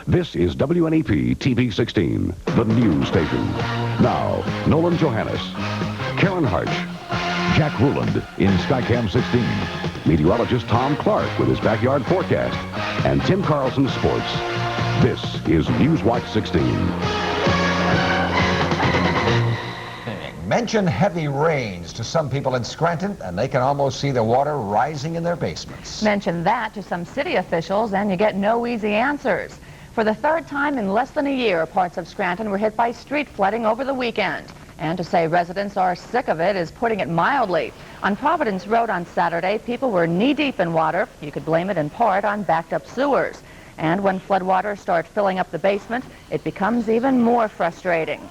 This is WNEP TV 16, the news station. Now, Nolan Johannes, Karen Harch, Jack Ruland in Skycam 16, meteorologist Tom Clark with his backyard forecast, and Tim Carlson Sports. This is Newswatch 16. Mention heavy rains to some people in Scranton, and they can almost see the water rising in their basements. Mention that to some city officials, and you get no easy answers. For the third time in less than a year, parts of Scranton were hit by street flooding over the weekend. And to say residents are sick of it is putting it mildly. On Providence Road on Saturday, people were knee-deep in water. You could blame it in part on backed-up sewers. And when floodwaters start filling up the basement, it becomes even more frustrating.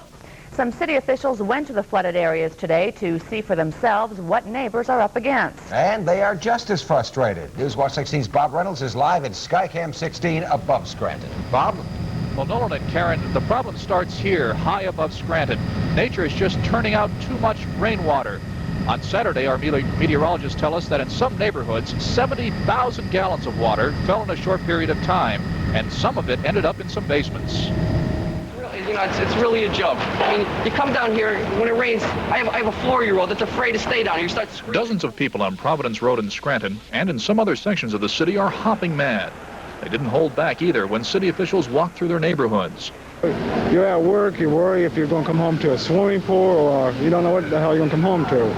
Some city officials went to the flooded areas today to see for themselves what neighbors are up against. And they are just as frustrated. Newswatch 16's Bob Reynolds is live in Skycam 16 above Scranton. Bob? Well, Nolan and Karen, the problem starts here, high above Scranton. Nature is just turning out too much rainwater. On Saturday, our meteorologists tell us that in some neighborhoods, 70,000 gallons of water fell in a short period of time, and some of it ended up in some basements. You know, it's really a joke. I mean, you come down here, when it rains, I have a 4-year-old that's afraid to stay down here. You start screaming. Dozens of people on Providence Road in Scranton and in some other sections of the city are hopping mad. They didn't hold back either when city officials walked through their neighborhoods. You're at work, you worry if you're going to come home to a swimming pool, or you don't know what the hell you're going to come home to.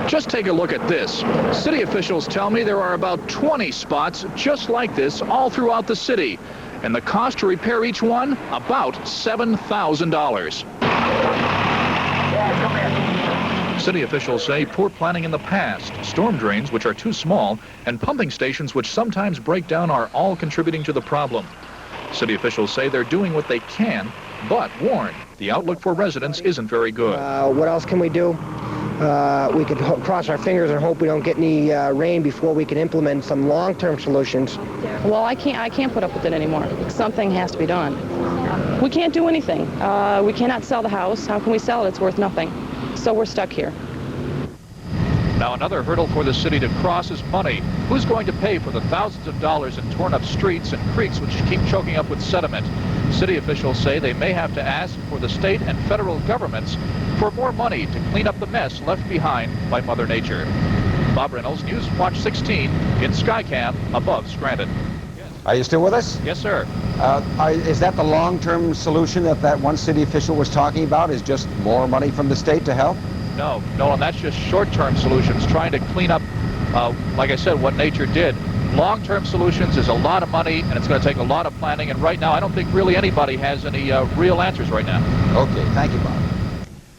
Just take a look at this. City officials tell me there are about 20 spots just like this all throughout the city. And the cost to repair each one, about $7,000. City officials say poor planning in the past, storm drains which are too small, and pumping stations which sometimes break down are all contributing to the problem. City officials say they're doing what they can, but warn, the outlook for residents isn't very good. What else can we do? We could cross our fingers and hope we don't get any rain before we can implement some long-term solutions. Well, I can't put up with it anymore. Something has to be done. We can't do anything. We cannot sell the house. How can we sell it? It's worth nothing. So we're stuck here. Now, another hurdle for the city to cross is money. Who's going to pay for the thousands of dollars in torn-up streets and creeks which keep choking up with sediment? City officials say they may have to ask for the state and federal governments for more money to clean up the mess left behind by Mother Nature. Bob Reynolds, Newswatch 16 in Skycam above Scranton. Are you still with us? Yes, sir. Is that the long-term solution that one city official was talking about, is just more money from the state to help? No, and that's just short-term solutions, trying to clean up, like I said, what nature did. Long-term solutions is a lot of money, and it's going to take a lot of planning, and right now I don't think really anybody has any real answers right now. Okay, thank you, Bob.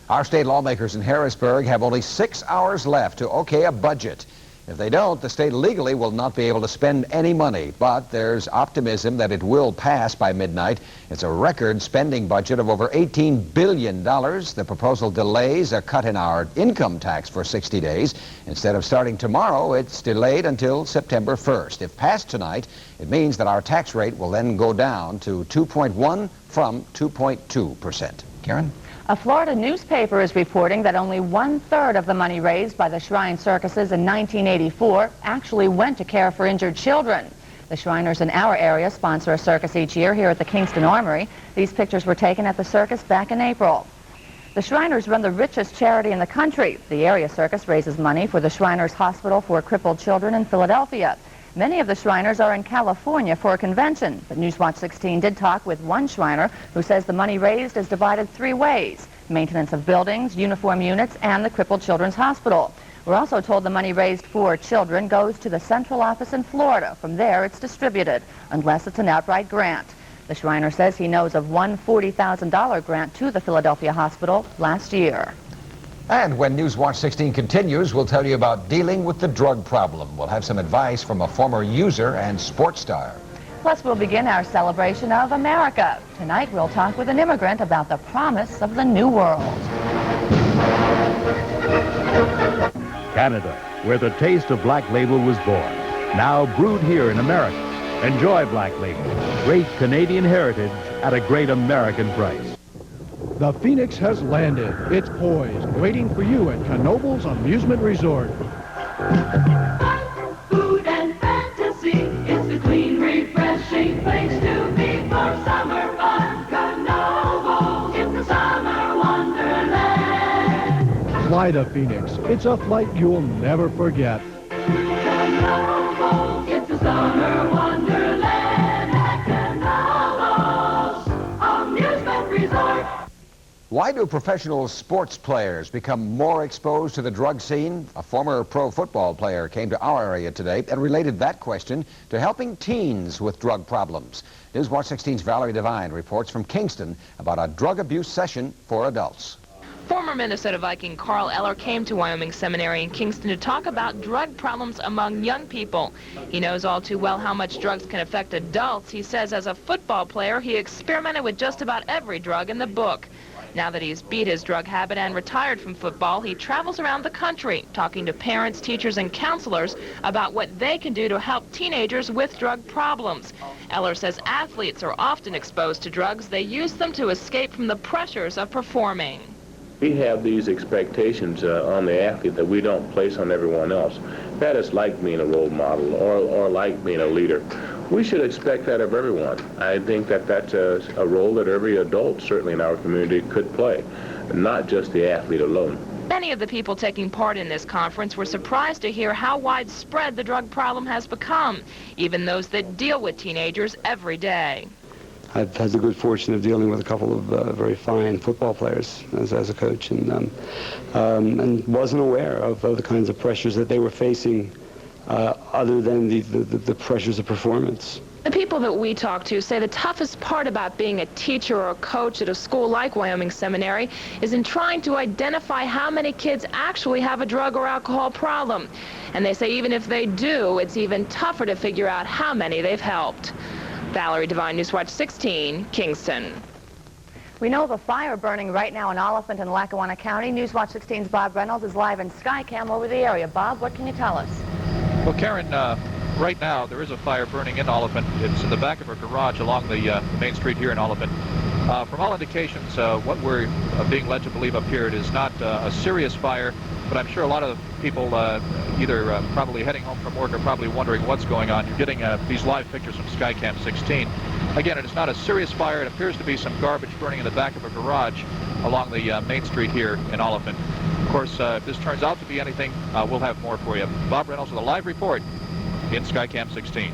Our state lawmakers in Harrisburg have only 6 hours left to okay a budget. If they don't, the state legally will not be able to spend any money, but there's optimism that it will pass by midnight. It's a record spending budget of over $18 billion. The proposal delays a cut in our income tax for 60 days. Instead of starting tomorrow, it's delayed until September 1st. If passed tonight, it means that our tax rate will then go down to 2.1 from 2.2%. Karen? A Florida newspaper is reporting that only 1/3 of the money raised by the Shrine circuses in 1984 actually went to care for injured children. The Shriners in our area sponsor a circus each year here at the Kingston Armory. These pictures were taken at the circus back in April. The Shriners run the richest charity in the country. The area circus raises money for the Shriners Hospital for Crippled Children in Philadelphia. Many of the Shriners are in California for a convention, but Newswatch 16 did talk with one Shriner who says the money raised is divided 3 ways: maintenance of buildings, uniform units, and the Crippled Children's Hospital. We're also told the money raised for children goes to the central office in Florida. From there, it's distributed, unless it's an outright grant. The Shriner says he knows of one $40,000 grant to the Philadelphia Hospital last year. And when Newswatch 16 continues, we'll tell you about dealing with the drug problem. We'll have some advice from a former user and sports star. Plus, we'll begin our celebration of America. Tonight, we'll talk with an immigrant about the promise of the new world. Canada, where the taste of Black Label was born. Now brewed here in America. Enjoy Black Label, great Canadian heritage at a great American price. The Phoenix has landed. It's poised, waiting for you at Knoebels Amusement Resort. Food and fantasy. It's a clean, refreshing place to be for Fly to Phoenix. It's a flight you'll never forget. It's a summer wonderland at Canobo's Amusement Resort. Why do professional sports players become more exposed to the drug scene? A former pro football player came to our area today and related that question to helping teens with drug problems. Newswatch 16's Valerie Devine reports from Kingston about a drug abuse session for adults. Former Minnesota Viking Carl Eller came to Wyoming Seminary in Kingston to talk about drug problems among young people. He knows all too well how much drugs can affect adults. He says as a football player, he experimented with just about every drug in the book. Now that he's beat his drug habit and retired from football, he travels around the country talking to parents, teachers, and counselors about what they can do to help teenagers with drug problems. Eller says athletes are often exposed to drugs. They use them to escape from the pressures of performing. We have these expectations on the athlete that we don't place on everyone else. That is like being a role model or like being a leader. We should expect that of everyone. I think that that's a role that every adult, certainly in our community, could play, not just the athlete alone. Many of the people taking part in this conference were surprised to hear how widespread the drug problem has become, even those that deal with teenagers every day. I've had the good fortune of dealing with a couple of very fine football players as a coach, and wasn't aware of the kinds of pressures that they were facing other than the pressures of performance. The people that we talk to say the toughest part about being a teacher or a coach at a school like Wyoming Seminary is in trying to identify how many kids actually have a drug or alcohol problem. And they say even if they do, it's even tougher to figure out how many they've helped. Valerie Devine, Newswatch 16, Kingston. We know of a fire burning right now in Oliphant and Lackawanna County. Newswatch 16's Bob Reynolds is live in Skycam over the area. Bob, what can you tell us? Well, Karen, right now there is a fire burning in Oliphant. It's in the back of a garage along the main street here in Oliphant. From all indications, what we're being led to believe up here, it is not a serious fire, but I'm sure a lot of people either probably heading home from work or probably wondering what's going on. You're getting these live pictures from Skycam 16. Again, it is not a serious fire. It appears to be some garbage burning in the back of a garage along the main street here in Oliphant. Of course, if this turns out to be anything, we'll have more for you. Bob Reynolds with a live report in Skycam 16.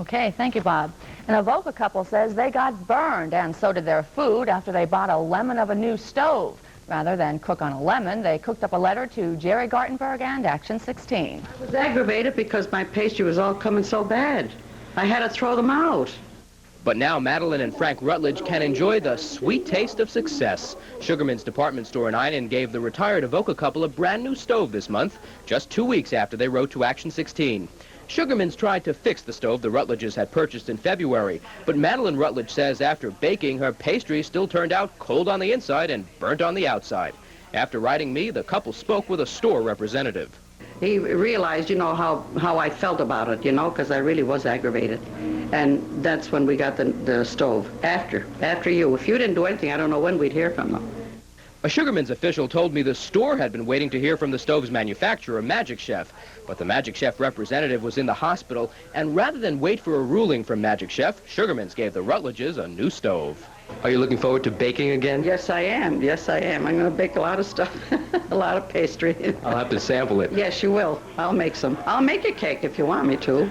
Okay, thank you, Bob. An Avoca couple says they got burned, and so did their food after they bought a lemon of a new stove. Rather than cook on a lemon, they cooked up a letter to Jerry Gartenberg and Action 16. I was aggravated because my pastry was all coming so bad. I had to throw them out. But now Madeline and Frank Rutledge can enjoy the sweet taste of success. Sugarman's department store in Einan gave the retired Avoca couple a brand new stove this month, just 2 weeks after they wrote to Action 16. Sugarman's tried to fix the stove the Rutledges had purchased in February, but Madeline Rutledge says after baking, her pastry still turned out cold on the inside and burnt on the outside. After writing me, the couple spoke with a store representative. He realized, you know, how I felt about it, you know, because I really was aggravated. And that's when we got the stove, after you. If you didn't do anything, I don't know when we'd hear from them. A Sugarman's official told me the store had been waiting to hear from the stove's manufacturer, Magic Chef. But the Magic Chef representative was in the hospital, and rather than wait for a ruling from Magic Chef, Sugarman's gave the Rutledges a new stove. Are you looking forward to baking again? Yes, I am. Yes, I am. I'm going to bake a lot of stuff, a lot of pastry. I'll have to sample it. Yes, you will. I'll make some. I'll make a cake if you want me to.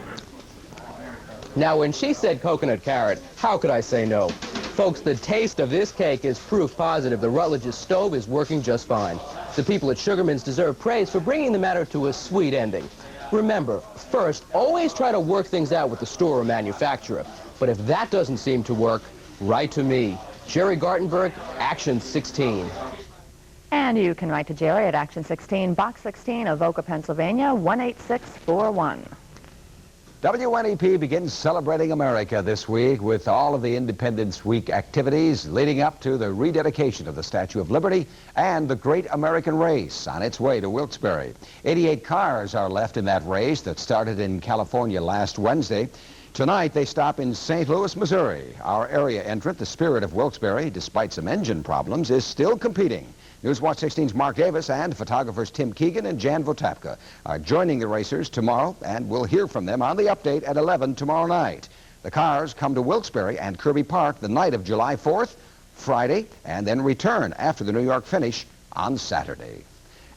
Now, when she said coconut carrot, how could I say no? Folks, the taste of this cake is proof positive the Rutledge's stove is working just fine. The people at Sugarman's deserve praise for bringing the matter to a sweet ending. Remember, first, always try to work things out with the store or manufacturer. But if that doesn't seem to work, write to me, Jerry Gartenberg, Action 16. And you can write to Jerry at Action 16, Box 16, Avoca, Pennsylvania, 18641. WNEP begins celebrating America this week with all of the Independence Week activities leading up to the rededication of the Statue of Liberty and the Great American Race on its way to Wilkes-Barre. 88 cars are left in that race that started in California last Wednesday. Tonight, they stop in St. Louis, Missouri. Our area entrant, the Spirit of Wilkes-Barre, despite some engine problems, is still competing. Newswatch 16's Mark Davis and photographers Tim Keegan and Jan Votapka are joining the racers tomorrow, and we'll hear from them on the update at 11 tomorrow night. The cars come to Wilkes-Barre and Kirby Park the night of July 4th, Friday, and then return after the New York finish on Saturday.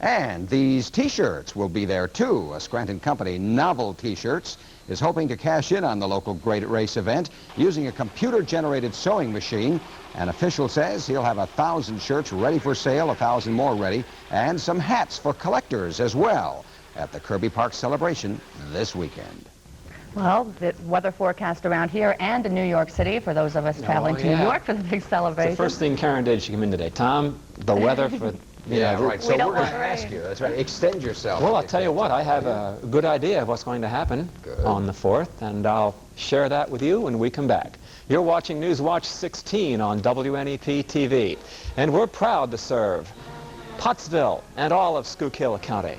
And these T-shirts will be there, too. A Scranton company, Novel T-shirts, is hoping to cash in on the local Great Race event using a computer-generated sewing machine. An official says he'll have 1,000 shirts ready for sale, 1,000 more ready, and some hats for collectors as well at the Kirby Park celebration this weekend. Well, the weather forecast around here and in New York City for those of us traveling to New York for the big celebration. It's the first thing Karen did as she came in today. Tom, the weather for... Right. So we're going to ask you. That's right. Extend yourself. Well, I'll tell you what. I have a good idea of what's going to happen on the 4th, and I'll share that with you when we come back. You're watching Newswatch 16 on WNEP TV, and we're proud to serve Pottsville and all of Schuylkill County.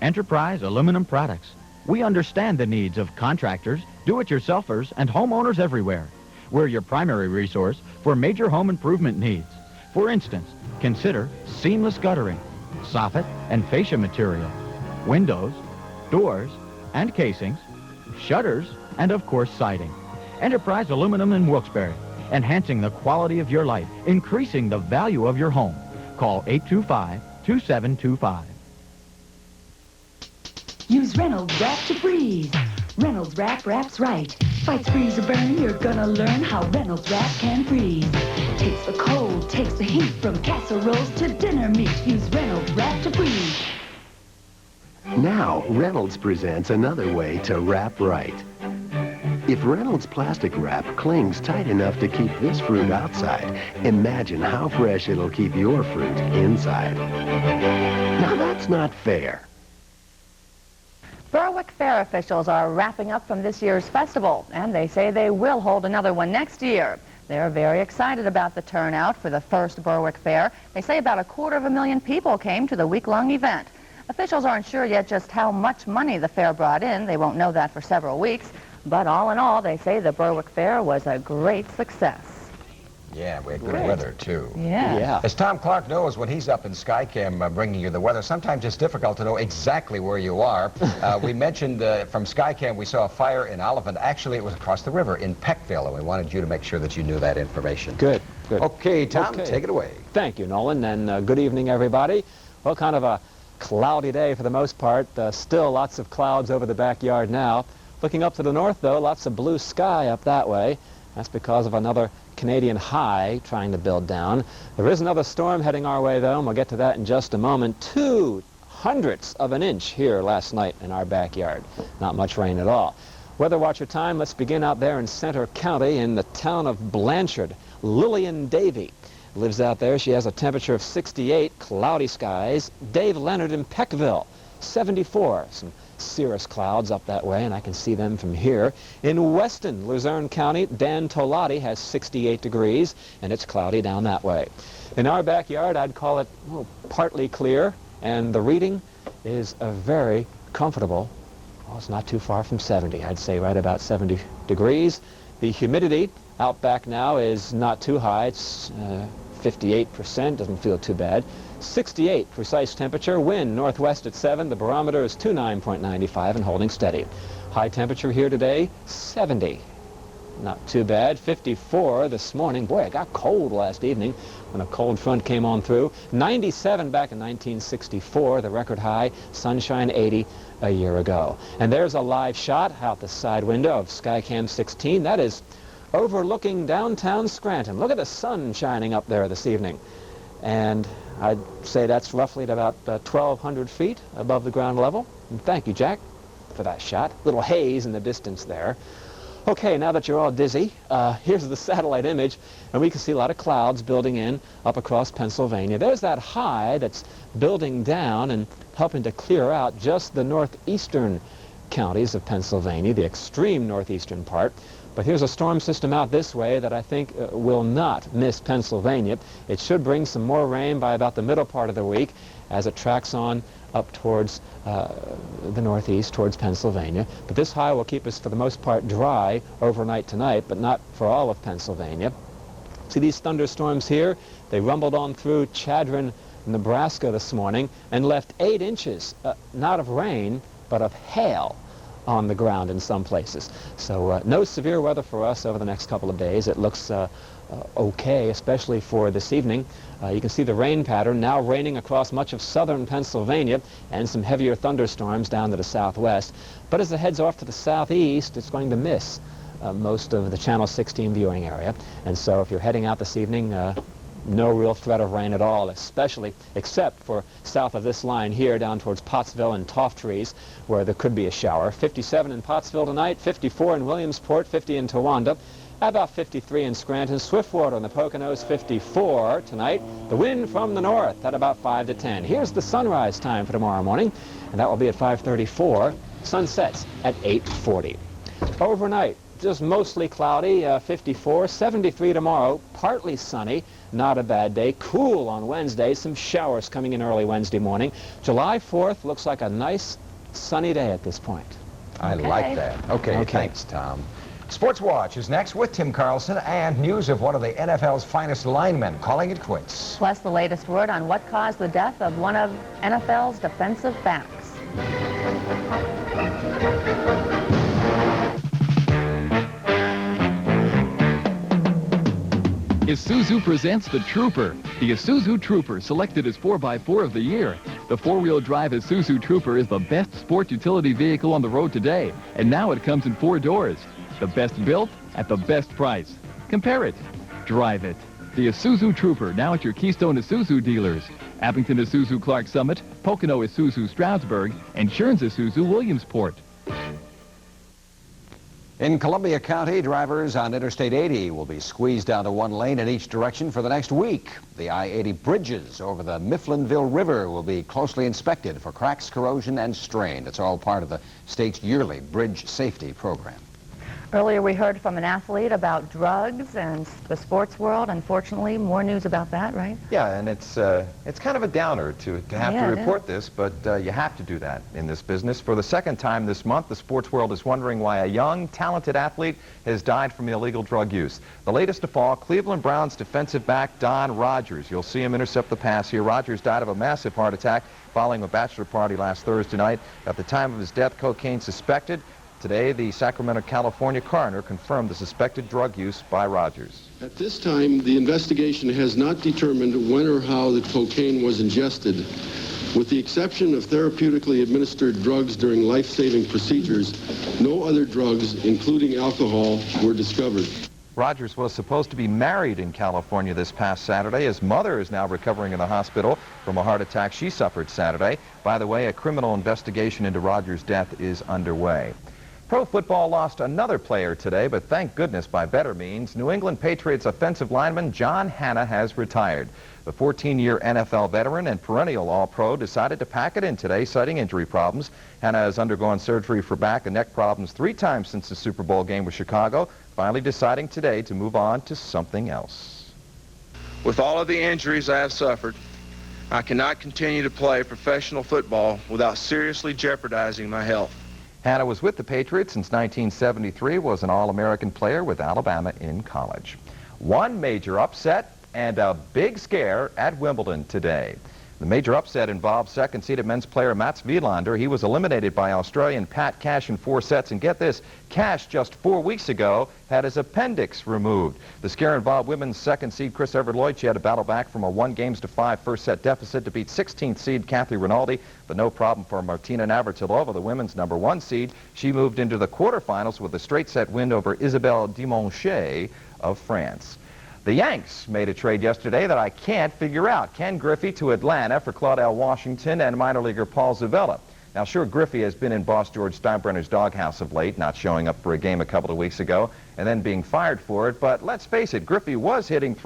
Enterprise Aluminum Products. We understand the needs of contractors, do-it-yourselfers, and homeowners everywhere. We're your primary resource for major home improvement needs. For instance, consider seamless guttering, soffit and fascia material, windows, doors and casings, shutters, and of course siding. Enterprise Aluminum in Wilkes-Barre, enhancing the quality of your life, increasing the value of your home. Call 825-2725. Use Reynolds Wrap to freeze. Reynolds Wrap wraps right. Fights freeze or burn, you're gonna learn how Reynolds Wrap can freeze. Takes the cold, takes the heat from casseroles to dinner meat. Use Reynolds Wrap to freeze. Now, Reynolds presents another way to wrap right. If Reynolds plastic wrap clings tight enough to keep this fruit outside, imagine how fresh it'll keep your fruit inside. Now that's not fair. Berwick Fair officials are wrapping up from this year's festival, and they say they will hold another one next year. They're very excited about the turnout for the first Berwick Fair. They say about 250,000 people came to the week-long event. Officials aren't sure yet just how much money the fair brought in. They won't know that for several weeks. But all in all, they say the Berwick Fair was a great success. Yeah, we had good weather, too. Yeah. As Tom Clark knows, when he's up in Skycam bringing you the weather, sometimes it's difficult to know exactly where you are. We mentioned from Skycam we saw a fire in Oliphant. Actually, it was across the river in Peckville, and we wanted you to make sure that you knew that information. Good. Okay, Tom, take it away. Thank you, Nolan, and good evening, everybody. Well, kind of a cloudy day for the most part. Still lots of clouds over the backyard now. Looking up to the north, though, lots of blue sky up that way. That's because of another Canadian high trying to build down. There is another storm heading our way, though, and we'll get to that in just a moment. 0.02 of an inch here last night in our backyard. Not much rain at all. Weather Watcher time, let's begin out there in Center County in the town of Blanchard. Lillian Davy lives out there. She has a temperature of 68, cloudy skies. Dave Leonard in Peckville, 74. Some cirrus clouds up that way, and I can see them from here. In Weston, Luzerne County, Dan Tolati has 68 degrees, and it's cloudy down that way. In our backyard, I'd call it partly clear, and the reading is a very comfortable, well, it's not too far from 70. I'd say right about 70 degrees. The humidity out back now is not too high. It's 58%, doesn't feel too bad. 68 precise temperature, wind northwest at 7. The barometer is 29.95 and holding steady. High temperature here today, 70. Not too bad. 54 this morning. Boy, it got cold last evening when a cold front came on through. 97 back in 1964, the record high. Sunshine 80 a year ago. And there's a live shot out the side window of Skycam 16. That is overlooking downtown Scranton. Look at the sun shining up there this evening. And I'd say that's roughly at about 1,200 feet above the ground level. And thank you, Jack, for that shot. Little haze in the distance there. Okay, now that you're all dizzy, here's the satellite image, and we can see a lot of clouds building in up across Pennsylvania. There's that high that's building down and helping to clear out just the northeastern counties of Pennsylvania, the extreme northeastern part. But here's a storm system out this way that I think will not miss Pennsylvania. It should bring some more rain by about the middle part of the week as it tracks on up towards the northeast, towards Pennsylvania. But this high will keep us, for the most part, dry overnight tonight, but not for all of Pennsylvania. See these thunderstorms here? They rumbled on through Chadron, Nebraska this morning and left 8 inches, not of rain, but of hail on the ground in some places. So no severe weather for us over the next couple of days. It looks okay, especially for this evening. You can see the rain pattern now raining across much of southern Pennsylvania and some heavier thunderstorms down to the southwest. But as it heads off to the southeast, it's going to miss most of the Channel 16 viewing area. And so if you're heading out this evening, no real threat of rain at all, except for south of this line here down towards Pottsville and Tofttrees, where there could be a shower. 57 in Pottsville tonight, 54 in Williamsport, 50 in Towanda, about 53 in Scranton. Swiftwater and the Poconos, 54 tonight. The wind from the north at about 5 to 10. Here's the sunrise time for tomorrow morning, and that will be at 5:34. Sun sets at 8:40. Overnight, just mostly cloudy, 54, 73 tomorrow, partly sunny, not a bad day. Cool on Wednesday, some showers coming in early Wednesday morning. July 4th looks like a nice sunny day at this point. I like that. Okay, thanks, Tom. Sports Watch is next with Tim Carlson and news of one of the NFL's finest linemen calling it quits. Plus the latest word on what caused the death of one of NFL's defensive backs. Isuzu presents the Trooper. The Isuzu Trooper, selected as 4x4 of the year. The four-wheel drive Isuzu Trooper is the best sport utility vehicle on the road today, and now it comes in 4 doors. The best built at the best price. Compare it. Drive it. The Isuzu Trooper, now at your Keystone Isuzu dealers. Abington Isuzu Clark Summit, Pocono Isuzu Stroudsburg, and Stearns Isuzu Williamsport. In Columbia County, drivers on Interstate 80 will be squeezed down to one lane in each direction for the next week. The I-80 bridges over the Mifflinville River will be closely inspected for cracks, corrosion, and strain. It's all part of the state's yearly bridge safety program. Earlier we heard from an athlete about drugs and the sports world. Unfortunately, more news about that, right? Yeah, and it's kind of a downer to have to report this, but you have to do that in this business. For the second time this month, the sports world is wondering why a young, talented athlete has died from illegal drug use. The latest to fall, Cleveland Browns defensive back Don Rogers. You'll see him intercept the pass here. Rogers died of a massive heart attack following a bachelor party last Thursday night. At the time of his death, cocaine suspected. Today, the Sacramento, California coroner confirmed the suspected drug use by Rogers. At this time, the investigation has not determined when or how the cocaine was ingested. With the exception of therapeutically administered drugs during life-saving procedures, no other drugs, including alcohol, were discovered. Rogers was supposed to be married in California this past Saturday. His mother is now recovering in the hospital from a heart attack she suffered Saturday. By the way, a criminal investigation into Rogers' death is underway. Pro football lost another player today, but thank goodness by better means. New England Patriots offensive lineman John Hanna has retired. The 14-year NFL veteran and perennial All-Pro decided to pack it in today, citing injury problems. Hanna has undergone surgery for back and neck problems 3 times since the Super Bowl game with Chicago, finally deciding today to move on to something else. With all of the injuries I have suffered, I cannot continue to play professional football without seriously jeopardizing my health. Hanna was with the Patriots since 1973, was an All-American player with Alabama in college. One major upset and a big scare at Wimbledon today. The major upset involved second-seeded men's player Mats Wilander. He was eliminated by Australian Pat Cash in 4 sets. And get this, Cash just 4 weeks ago had his appendix removed. The scare involved women's second seed Chris Evert-Lloyd. She had to battle back from a 1-5 first-set deficit to beat 16th seed Kathy Rinaldi. But no problem for Martina Navratilova, the women's #1 seed. She moved into the quarterfinals with a straight-set win over Isabelle Dimonche of France. The Yanks made a trade yesterday that I can't figure out. Ken Griffey to Atlanta for Claudell Washington and minor leaguer Paul Zavella. Now, sure, Griffey has been in boss George Steinbrenner's doghouse of late, not showing up for a game a couple of weeks ago and then being fired for it. But let's face it, Griffey was hitting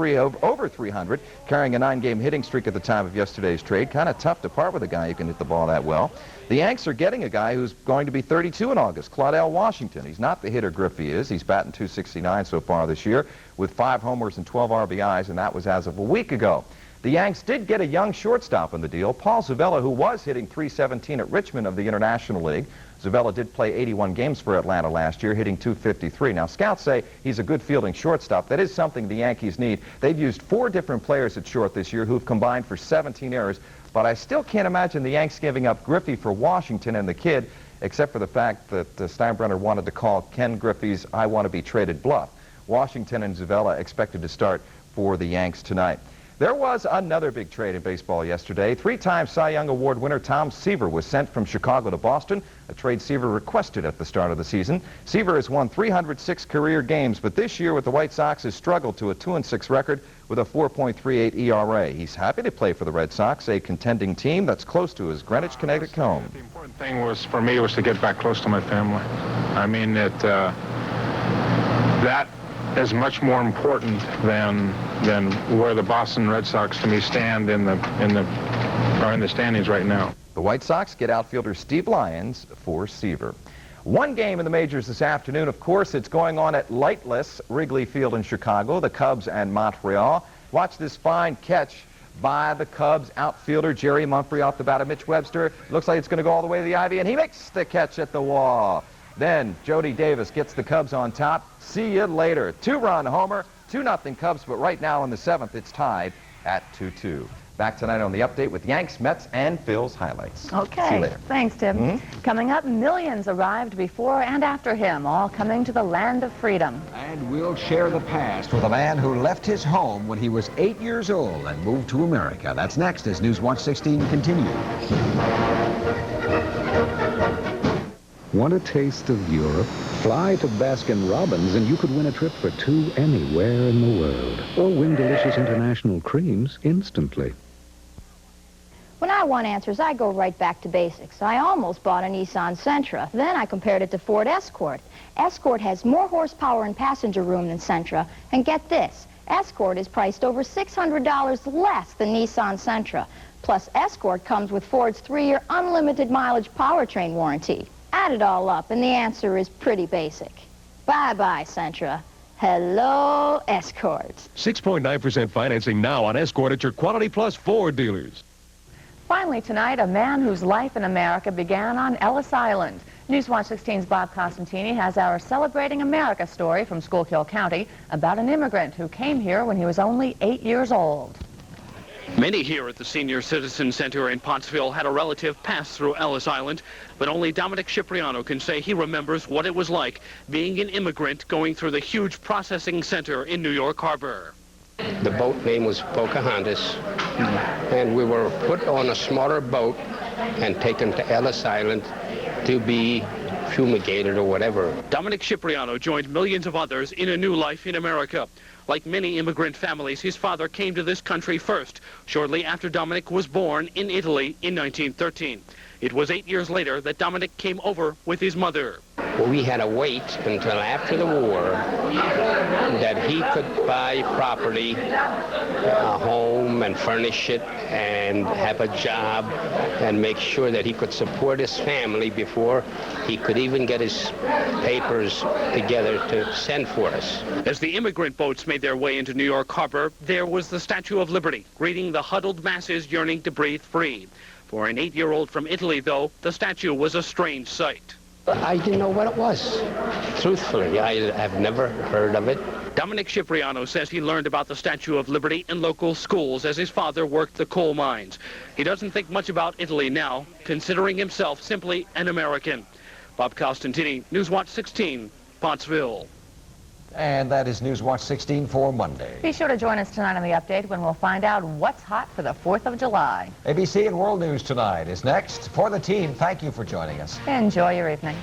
over 300, carrying a 9-game hitting streak at the time of yesterday's trade. Kind of tough to part with a guy who can hit the ball that well. The Yanks are getting a guy who's going to be 32 in August, Claudell Washington. He's not the hitter Griffey is. He's batting .269 so far this year with 5 homers and 12 RBIs, and that was as of a week ago. The Yanks did get a young shortstop in the deal, Paul Zavella, who was hitting .317 at Richmond of the International League. Zavella did play 81 games for Atlanta last year, hitting .253. Now, scouts say he's a good fielding shortstop. That is something the Yankees need. They've used 4 different players at short this year who've combined for 17 errors, but I still can't imagine the Yanks giving up Griffey for Washington and the kid. except for the fact that Steinbrenner wanted to call Ken Griffey's "I Want to Be Traded" bluff. Washington and Zavella expected to start for the Yanks tonight. There was another big trade in baseball yesterday. Three-time Cy Young Award winner Tom Seaver was sent from Chicago to Boston, a trade Seaver requested at the start of the season. Seaver has won 306 career games, but this year with the White Sox has struggled to a 2-6 record with a 4.38 ERA. He's happy to play for the Red Sox, a contending team that's close to his Greenwich, Connecticut home. The important thing was, for me, was to get back close to my family. I mean, that is much more important than where the Boston Red Sox to me stand in the standings right now. The White Sox get outfielder Steve Lyons for Seaver. One game in the majors this afternoon, of course, it's going on at lightless Wrigley Field in Chicago, the Cubs and Montreal. Watch this fine catch by the Cubs outfielder Jerry Mumphrey off the bat of Mitch Webster. Looks like it's going to go all the way to the ivy, and he makes the catch at the wall. Then Jody Davis gets the Cubs on top. See you later. 2-run homer, 2-0 Cubs, but right now in the 7th, it's tied at 2-2. Back tonight on The Update with Yanks, Mets, and Phil's highlights. Okay. See you later. Thanks, Tim. Coming up, millions arrived before and after him, all coming to the land of freedom. And we'll share the past with a man who left his home when he was 8 years old and moved to America. That's next as Newswatch 16 continues. Want a taste of Europe? Fly to Baskin-Robbins and you could win a trip for two anywhere in the world. Or win delicious international creams instantly. When I want answers, I go right back to basics. I almost bought a Nissan Sentra. Then I compared it to Ford Escort. Escort has more horsepower and passenger room than Sentra. And get this, Escort is priced over $600 less than Nissan Sentra. Plus, Escort comes with Ford's 3-year unlimited mileage powertrain warranty. Add it all up, and the answer is pretty basic. Bye-bye, Sentra. Hello, Escort. 6.9% financing now on Escort at your Quality Plus Ford dealers. Finally tonight, a man whose life in America began on Ellis Island. Newswatch 16's Bob Costantini has our Celebrating America story from Schuylkill County about an immigrant who came here when he was only 8 years old. Many here at the Senior Citizen Center in Pottsville had a relative pass through Ellis Island, but only Dominic Cipriano can say he remembers what it was like being an immigrant going through the huge processing center in New York Harbor. The boat name was Pocahontas, and we were put on a smaller boat and taken to Ellis Island to be fumigated or whatever. Dominic Cipriano joined millions of others in a new life in America. Like many immigrant families, his father came to this country first, shortly after Dominic was born in Italy in 1913. It was 8 years later that Dominic came over with his mother. Well, we had to wait until after the war that he could buy property, a home, and furnish it, and have a job, and make sure that he could support his family before he could even get his papers together to send for us. As the immigrant boats made their way into New York Harbor, there was the Statue of Liberty, greeting the huddled masses yearning to breathe free. For an 8-year-old from Italy, though, the statue was a strange sight. I didn't know what it was. Truthfully, I have never heard of it. Dominic Cipriano says he learned about the Statue of Liberty in local schools as his father worked the coal mines. He doesn't think much about Italy now, considering himself simply an American. Bob Costantini, Newswatch 16, Pottsville. And that is Newswatch 16 for Monday. Be sure to join us tonight on The Update when we'll find out what's hot for the 4th of July. ABC and World News Tonight is next. For the team, thank you for joining us. Enjoy your evening.